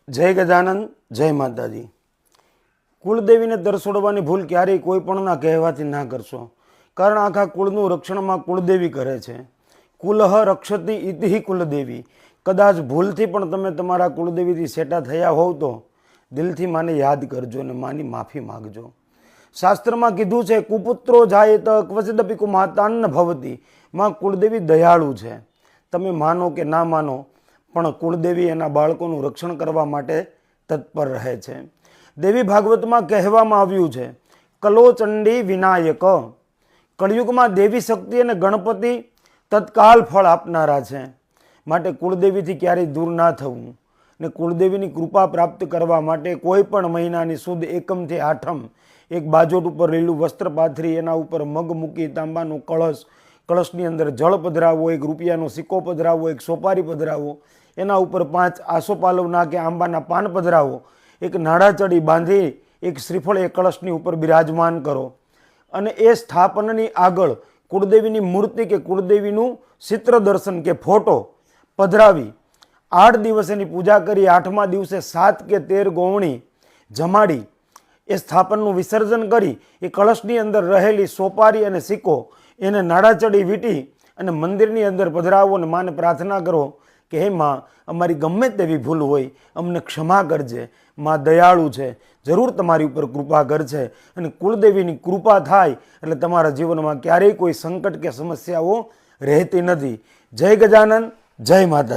જય ગજાનંદ, જય માતાજી। કુળદેવીને તરસોડવાની ભૂલ ક્યારેય કોઈ પણના કહેવાથી ના કરશો, કારણ આખા કુળનું રક્ષણમાં કુળદેવી કરે છે। કુલહ રક્ષતી ઇતિ કુલદેવી। કદાચ ભૂલથી પણ તમે તમારા કુળદેવીથી સેટા થયા હોવ તો દિલથી માને યાદ કરજો અને માની માફી માગજો। શાસ્ત્રમાં કીધું છે, કુપુત્રો જાયત ક્વચિદપી કુમાતાન ભવતી। માં કુળદેવી દયાળુ છે। તમે માનો કે ના માનો, પણ કુળદેવી એના બાળકોનું રક્ષણ કરવા માટે તત્પર રહે છે। દેવી ભાગવતમાં કહેવામાં આવ્યું છે, કલોચંડી વિનાયક। કળિયુગમાં દેવી શક્તિ અને ગણપતિ તત્કાલ ફળ આપનારા છે, માટે કુળદેવીથી ક્યારેય દૂર ના થવું। ને કુળદેવીની કૃપા પ્રાપ્ત કરવા માટે કોઈ પણ મહિનાની સુદ એકમથી આઠમ એક બાજોટ ઉપર લીલું વસ્ત્ર પાથરી એના ઉપર મગ મૂકી તાંબાનું કળશ, કળશની અંદર જળ પધરાવો, એક રૂપિયાનો સિક્કો પધરાવો, એક સોપારી પધરાવો, એના ઉપર 5 આસોપાલવના કે આંબાના પાન પધરાવો, એક નાળાચડી બાંધી એક શ્રીફળ એ કળશની ઉપર બિરાજમાન કરો અને એ સ્થાપનની આગળ કુળદેવીની મૂર્તિ કે કુળદેવીનું ચિત્ર દર્શન કે ફોટો પધરાવી 8 દિવસ એની પૂજા કરી 8મા દિવસે 7 કે 13 ગોવણી જમાડી એ સ્થાપનનું વિસર્જન કરી એ કળશની અંદર રહેલી સોપારી અને સિક્કો એને નાળાચડી વીંટી અને મંદિરની અંદર પધરાવો અને માને પ્રાર્થના કરો કે હે માં, અમારી ગમે તેવી ભૂલ હોય અમને ક્ષમા કરજે। માં દયાળુ છે, જરૂર તમારી ઉપર કૃપા કરશે અને કુળદેવીની કૃપા થાય એટલે તમારા જીવનમાં ક્યારેય કોઈ સંકટ કે સમસ્યાઓ રહેતી નથી। જય ગજાનંદ, જય માતાજી।